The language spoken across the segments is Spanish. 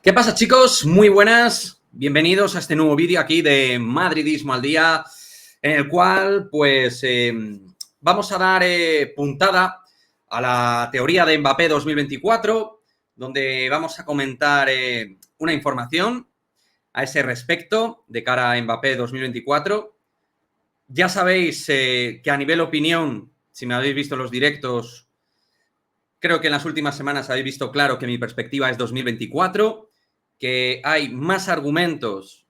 ¿Qué pasa, chicos? Muy buenas. Bienvenidos a este nuevo vídeo aquí de Madridismo al Día, en el cual, pues, vamos a dar puntada a la teoría de Mbappé 2024, donde vamos a comentar una información a ese respecto de cara a Mbappé 2024. Ya sabéis que a nivel opinión, si me habéis visto los directos, creo que en las últimas semanas habéis visto claro que mi perspectiva es 2024, que hay más argumentos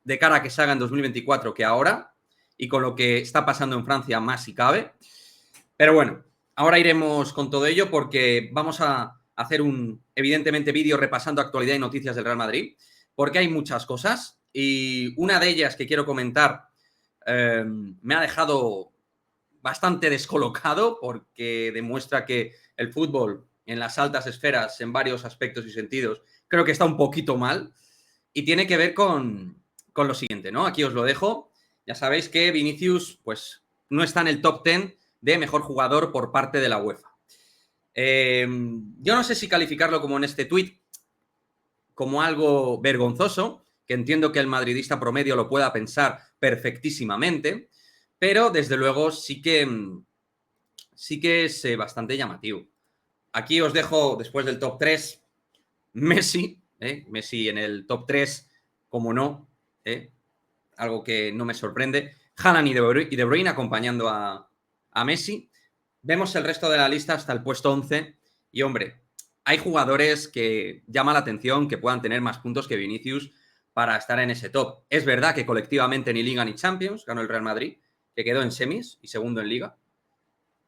de cara a que se haga en 2024 que ahora, y con lo que está pasando en Francia más si cabe. Pero bueno, ahora iremos con todo ello porque vamos a hacer un, evidentemente, vídeo repasando actualidad y noticias del Real Madrid, porque hay muchas cosas y una de ellas que quiero comentar me ha dejado bastante descolocado porque demuestra que el fútbol en las altas esferas, en varios aspectos y sentidos, creo que está un poquito mal y tiene que ver con lo siguiente, ¿no? Aquí os lo dejo. Ya sabéis que Vinicius, pues, no está en el top 10 de mejor jugador por parte de la UEFA. Yo no sé si calificarlo como en este tuit, como algo vergonzoso, que entiendo que el madridista promedio lo pueda pensar perfectísimamente, pero desde luego sí que es bastante llamativo. Aquí os dejo, después del top 3, Messi, Messi en el top 3, como no, algo que no me sorprende. Haaland y De Bruyne acompañando a Messi. Vemos el resto de la lista hasta el puesto 11 y, hombre, hay jugadores que llama la atención que puedan tener más puntos que Vinicius para estar en ese top. Es verdad que colectivamente ni Liga ni Champions ganó el Real Madrid, que quedó en semis y segundo en Liga,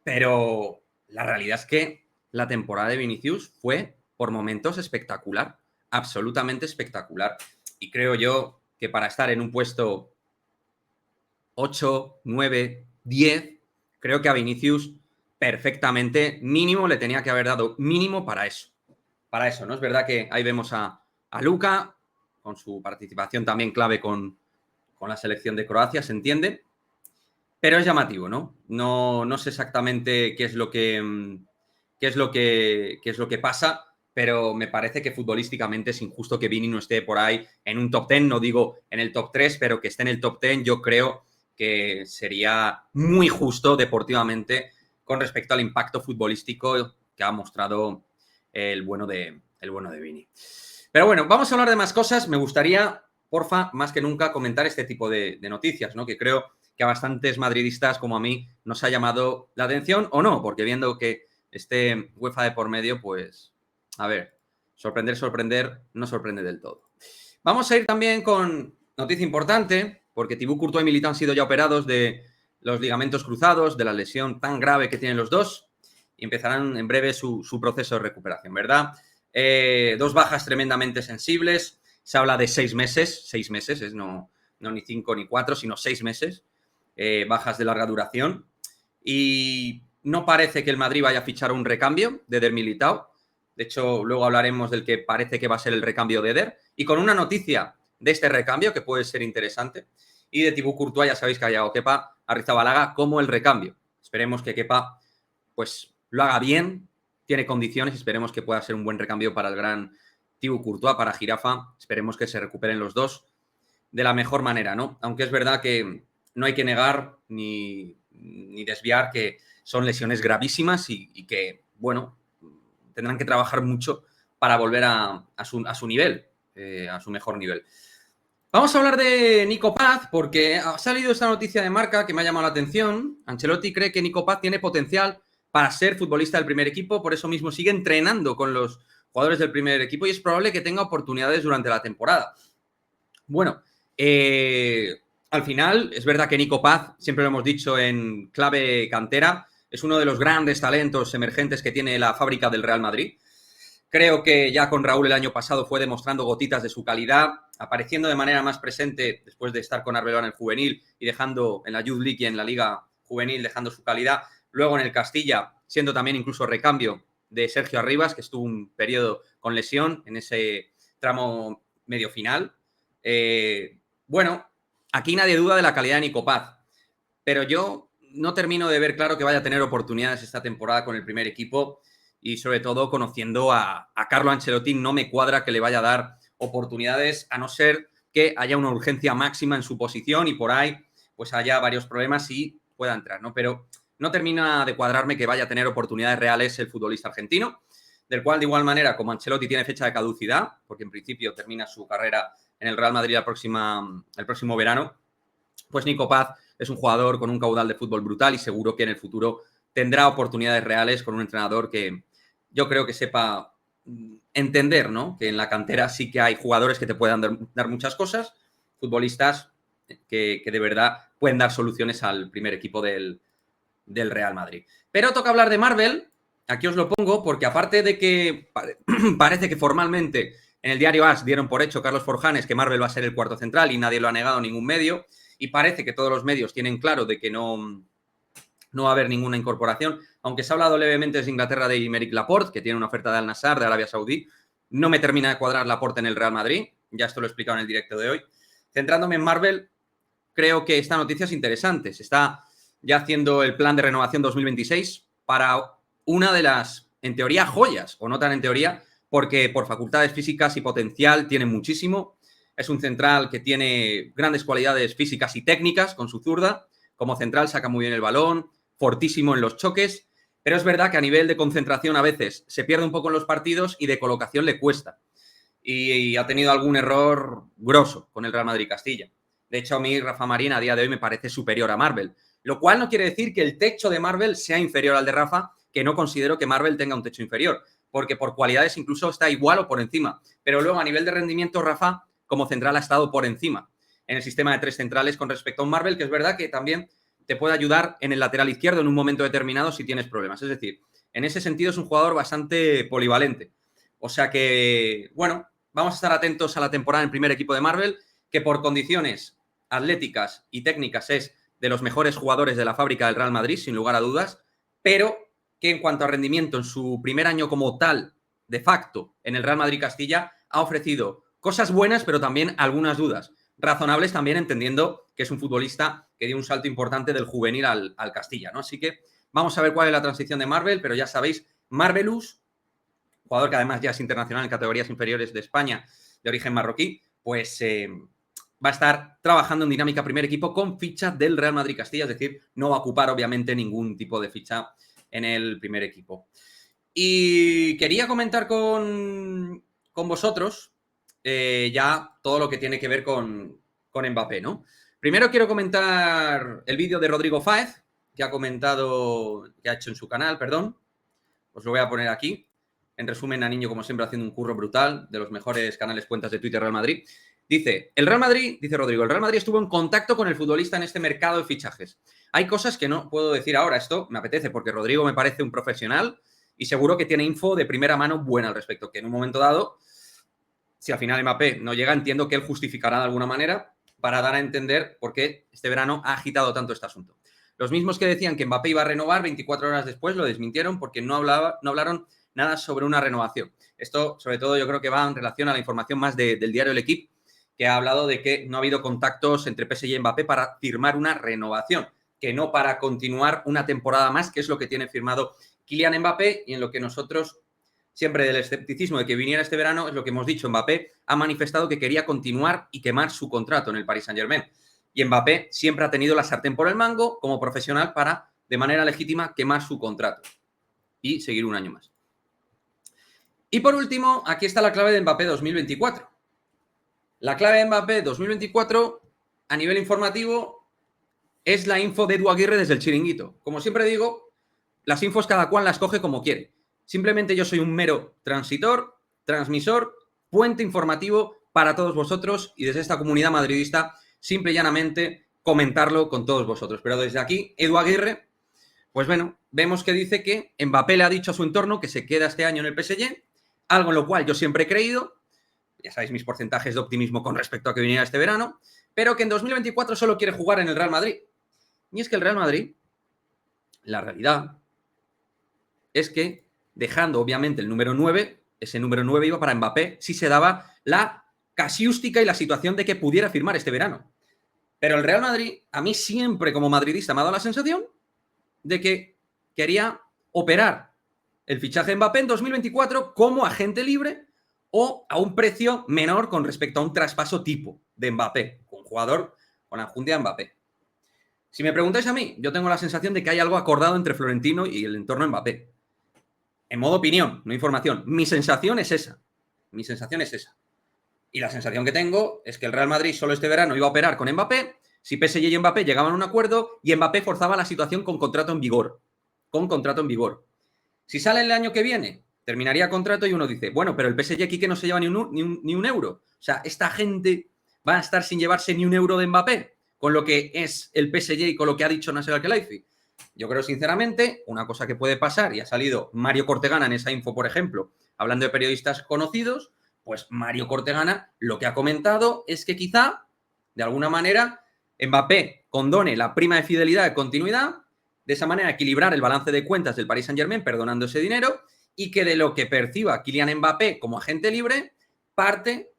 pero la realidad es que la temporada de Vinicius fue por momentos espectacular, absolutamente espectacular. Y creo yo que para estar en un puesto 8, 9, 10, creo que a Vinicius perfectamente mínimo le tenía que haber dado mínimo para eso. Para eso, ¿no? Es verdad que ahí vemos a Luka, con su participación también clave con la selección de Croacia, se entiende, pero es llamativo, ¿no? No sé exactamente qué es lo que pasa, pero me parece que futbolísticamente es injusto que Vini no esté por ahí en un top 10, no digo en el top 3, pero que esté en el top 10, yo creo que sería muy justo deportivamente con respecto al impacto futbolístico que ha mostrado el bueno de Vini. Pero bueno, vamos a hablar de más cosas. Me gustaría, porfa, más que nunca, comentar este tipo de noticias, ¿no? Que creo que a bastantes madridistas como a mí nos ha llamado la atención, o no, porque viendo que este UEFA de por medio, pues, a ver, sorprender, no sorprende del todo. Vamos a ir también con noticia importante, porque Thibaut Courtois y Militao han sido ya operados de los ligamentos cruzados, de la lesión tan grave que tienen los dos, y empezarán en breve su proceso de recuperación, ¿verdad? Dos bajas tremendamente sensibles, se habla de 6 meses, no ni 5 ni 4, sino 6 meses, bajas de larga duración, y no parece que el Madrid vaya a fichar un recambio de Eder Militao. De hecho, luego hablaremos del que parece que va a ser el recambio de Eder, y con una noticia de este recambio que puede ser interesante, y de Thibaut Courtois, ya sabéis que ha llegado Kepa Arrizabalaga como el recambio. Esperemos que Kepa, pues, lo haga bien, tiene condiciones, y esperemos que pueda ser un buen recambio para el gran Thibaut Courtois, para Jirafa. Esperemos que se recuperen los dos de la mejor manera, ¿no? Aunque es verdad que no hay que negar ni desviar que son lesiones gravísimas y que, bueno, tendrán que trabajar mucho para volver a su nivel, a su mejor nivel. Vamos a hablar de Nico Paz, porque ha salido esta noticia de Marca que me ha llamado la atención. Ancelotti cree que Nico Paz tiene potencial para ser futbolista del primer equipo, por eso mismo sigue entrenando con los jugadores del primer equipo y es probable que tenga oportunidades durante la temporada. Bueno, al final es verdad que Nico Paz, siempre lo hemos dicho en clave cantera, es uno de los grandes talentos emergentes que tiene la fábrica del Real Madrid. Creo que ya con Raúl el año pasado fue demostrando gotitas de su calidad, apareciendo de manera más presente después de estar con Arbeloa en el juvenil y dejando en la Youth League y en la Liga Juvenil, dejando su calidad. Luego en el Castilla, siendo también incluso recambio de Sergio Arribas, que estuvo un periodo con lesión en ese tramo medio final. Bueno, aquí nadie duda de la calidad de Nico Paz, pero yo no termino de ver claro que vaya a tener oportunidades esta temporada con el primer equipo y sobre todo conociendo a Carlo Ancelotti, no me cuadra que le vaya a dar oportunidades, a no ser que haya una urgencia máxima en su posición y por ahí pues haya varios problemas y pueda entrar, ¿no? Pero no termina de cuadrarme que vaya a tener oportunidades reales el futbolista argentino, del cual de igual manera, como Ancelotti tiene fecha de caducidad, porque en principio termina su carrera en el Real Madrid el próximo verano, pues Nico Paz es un jugador con un caudal de fútbol brutal y seguro que en el futuro tendrá oportunidades reales con un entrenador que yo creo que sepa entender, ¿no? Que en la cantera sí que hay jugadores que te puedan dar muchas cosas, futbolistas que de verdad pueden dar soluciones al primer equipo del Real Madrid. Pero toca hablar de Marvel, aquí os lo pongo, porque aparte de que parece que formalmente en el diario AS dieron por hecho Carlos Forjanes que Marvel va a ser el cuarto central y nadie lo ha negado ningún medio, y parece que todos los medios tienen claro de que no va a haber ninguna incorporación, aunque se ha hablado levemente desde Inglaterra de Aymeric Laporte, que tiene una oferta de Al Nassr de Arabia Saudí. No me termina de cuadrar Laporte en el Real Madrid, ya esto lo he explicado en el directo de hoy. Centrándome en Marvel, creo que esta noticia es interesante. Se está ya haciendo el plan de renovación 2026 para una de las, en teoría, joyas, o no tan en teoría, porque por facultades físicas y potencial tiene muchísimo. Es un central que tiene grandes cualidades físicas y técnicas con su zurda. Como central saca muy bien el balón, fortísimo en los choques, pero es verdad que a nivel de concentración a veces se pierde un poco en los partidos y de colocación le cuesta. Y ha tenido algún error grosso con el Real Madrid Castilla. De hecho, a mí Rafa Marín a día de hoy me parece superior a Marvel, lo cual no quiere decir que el techo de Marvel sea inferior al de Rafa, que no considero que Marvel tenga un techo inferior, porque por cualidades incluso está igual o por encima. Pero luego a nivel de rendimiento, Rafa como central ha estado por encima en el sistema de tres centrales con respecto a un Marvel, que es verdad que también te puede ayudar en el lateral izquierdo en un momento determinado si tienes problemas. Es decir, en ese sentido es un jugador bastante polivalente. O sea que, bueno, vamos a estar atentos a la temporada en el primer equipo de Marvel, que por condiciones atléticas y técnicas es de los mejores jugadores de la fábrica del Real Madrid, sin lugar a dudas, pero que en cuanto a rendimiento en su primer año como tal, de facto, en el Real Madrid Castilla, ha ofrecido cosas buenas, pero también algunas dudas. Razonables también entendiendo que es un futbolista que dio un salto importante del juvenil al Castilla, ¿no? Así que vamos a ver cuál es la transición de Marvel, pero ya sabéis, Marvelous, jugador que además ya es internacional en categorías inferiores de España, de origen marroquí, pues va a estar trabajando en dinámica primer equipo con ficha del Real Madrid Castilla, es decir, no va a ocupar obviamente ningún tipo de ficha en el primer equipo. Y quería comentar con vosotros ya todo lo que tiene que ver con Mbappé, ¿no? Primero quiero comentar el vídeo de Rodrigo Fáez, que ha comentado, que ha hecho en su canal, perdón. Os lo voy a poner aquí. En resumen, a Niño, como siempre, haciendo un curro brutal, de los mejores canales cuentas de Twitter Real Madrid. Dice, el Real Madrid, dice Rodrigo, el Real Madrid estuvo en contacto con el futbolista en este mercado de fichajes. Hay cosas que no puedo decir ahora, esto me apetece, porque Rodrigo me parece un profesional y seguro que tiene info de primera mano buena al respecto, que en un momento dado, si al final Mbappé no llega, entiendo que él justificará de alguna manera para dar a entender por qué este verano ha agitado tanto este asunto. Los mismos que decían que Mbappé iba a renovar, 24 horas después lo desmintieron porque no hablaron nada sobre una renovación. Esto, sobre todo, yo creo que va en relación a la información más del diario El Equipo, que ha hablado de que no ha habido contactos entre PSG y Mbappé para firmar una renovación, que no para continuar una temporada más, que es lo que tiene firmado Kylian Mbappé y en lo que nosotros, siempre del escepticismo de que viniera este verano, es lo que hemos dicho. Mbappé ha manifestado que quería continuar y quemar su contrato en el Paris Saint-Germain. Y Mbappé siempre ha tenido la sartén por el mango como profesional para, de manera legítima, quemar su contrato y seguir un año más. Y por último, aquí está la clave de Mbappé 2024. La clave de Mbappé 2024, a nivel informativo, es la info de Edu Aguirre desde el Chiringuito. Como siempre digo, las infos cada cual las coge como quiere. Simplemente yo soy un mero transitor, transmisor, puente informativo para todos vosotros y desde esta comunidad madridista, simple y llanamente, comentarlo con todos vosotros. Pero desde aquí, Edu Aguirre, pues bueno, vemos que dice que Mbappé le ha dicho a su entorno que se queda este año en el PSG, algo en lo cual yo siempre he creído, ya sabéis mis porcentajes de optimismo con respecto a que viniera este verano, pero que en 2024 solo quiere jugar en el Real Madrid. Y es que el Real Madrid, la realidad es que, dejando obviamente el número 9, ese número 9 iba para Mbappé si se daba la casiústica y la situación de que pudiera firmar este verano. Pero el Real Madrid, a mí siempre como madridista me ha dado la sensación de que quería operar el fichaje de Mbappé en 2024 como agente libre o a un precio menor con respecto a un traspaso tipo de Mbappé, un jugador con la enjundia de Mbappé. Si me preguntáis a mí, yo tengo la sensación de que hay algo acordado entre Florentino y el entorno de Mbappé. En modo opinión, no información. Mi sensación es esa. Mi sensación es esa. Y la sensación que tengo es que el Real Madrid solo este verano iba a operar con Mbappé, si PSG y Mbappé llegaban a un acuerdo y Mbappé forzaba la situación con contrato en vigor. Con contrato en vigor. Si sale el año que viene, terminaría contrato y uno dice, bueno, pero el PSG aquí que no se lleva ni un euro. O sea, esta gente va a estar sin llevarse ni un euro de Mbappé, con lo que es el PSG y con lo que ha dicho Nasser Al-Khelaifi. Yo creo, sinceramente, una cosa que puede pasar, y ha salido Mario Cortegana en esa info, por ejemplo, hablando de periodistas conocidos, pues Mario Cortegana lo que ha comentado es que quizá, de alguna manera, Mbappé condone la prima de fidelidad de continuidad, de esa manera equilibrar el balance de cuentas del Paris Saint-Germain perdonando ese dinero y que de lo que perciba Kylian Mbappé como agente libre, parte,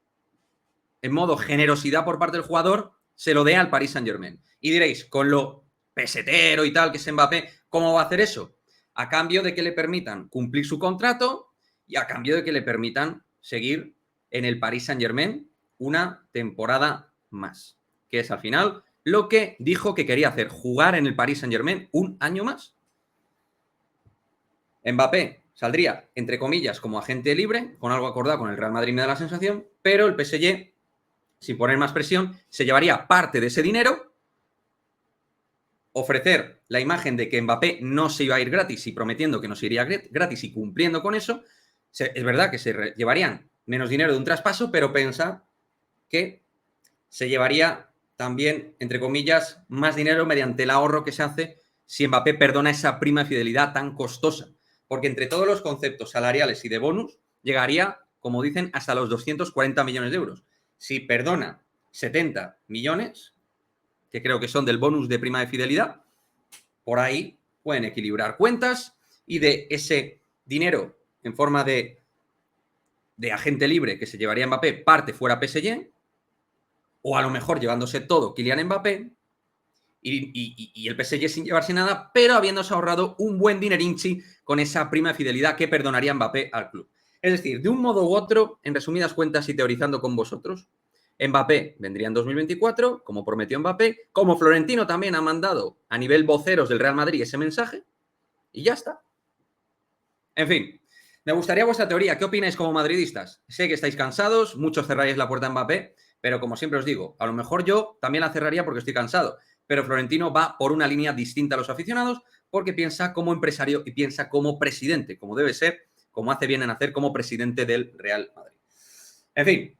en modo generosidad por parte del jugador, se lo dé al Paris Saint-Germain. Y diréis, con lo pesetero y tal que es Mbappé, ¿cómo va a hacer eso? A cambio de que le permitan cumplir su contrato y a cambio de que le permitan seguir en el Paris Saint-Germain una temporada más, que es al final lo que dijo que quería hacer, jugar en el Paris Saint-Germain un año más. Mbappé saldría, entre comillas, como agente libre, con algo acordado con el Real Madrid, me da la sensación, pero el PSG, sin poner más presión, se llevaría parte de ese dinero, ofrecer la imagen de que Mbappé no se iba a ir gratis y prometiendo que no se iría gratis y cumpliendo con eso. Es verdad que se llevarían menos dinero de un traspaso, pero pensar que se llevaría también, entre comillas, más dinero mediante el ahorro que se hace si Mbappé perdona esa prima de fidelidad tan costosa. Porque entre todos los conceptos salariales y de bonus, llegaría, como dicen, hasta los 240 millones de euros. Si perdona 70 millones, que creo que son del bonus de prima de fidelidad, por ahí pueden equilibrar cuentas y de ese dinero en forma de agente libre que se llevaría Mbappé, parte fuera PSG, o a lo mejor llevándose todo Kylian Mbappé y el PSG sin llevarse nada, pero habiéndose ahorrado un buen dinerinchi con esa prima de fidelidad que perdonaría Mbappé al club. Es decir, de un modo u otro, en resumidas cuentas y teorizando con vosotros, Mbappé vendría en 2024, como prometió Mbappé, como Florentino también ha mandado a nivel voceros del Real Madrid ese mensaje, y ya está. En fin, me gustaría vuestra teoría. ¿Qué opináis como madridistas? Sé que estáis cansados, muchos cerraréis la puerta a Mbappé, pero como siempre os digo, a lo mejor yo también la cerraría porque estoy cansado, pero Florentino va por una línea distinta a los aficionados porque piensa como empresario y piensa como presidente, como debe ser, como hace bien en hacer como presidente del Real Madrid. En fin,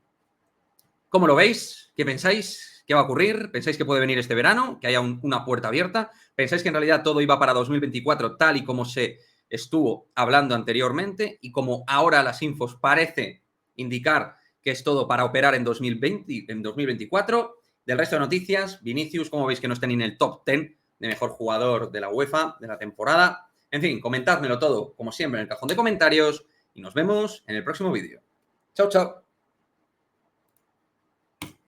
¿cómo lo veis? ¿Qué pensáis? ¿Qué va a ocurrir? ¿Pensáis que puede venir este verano? ¿Que haya una puerta abierta? ¿Pensáis que en realidad todo iba para 2024 tal y como se estuvo hablando anteriormente y como ahora las infos parece indicar que es todo para operar en 2024? Del resto de noticias, Vinicius, ¿cómo veis que no está ni en el top 10 de mejor jugador de la UEFA de la temporada? En fin, comentádmelo todo, como siempre, en el cajón de comentarios y nos vemos en el próximo vídeo. Chao, chao.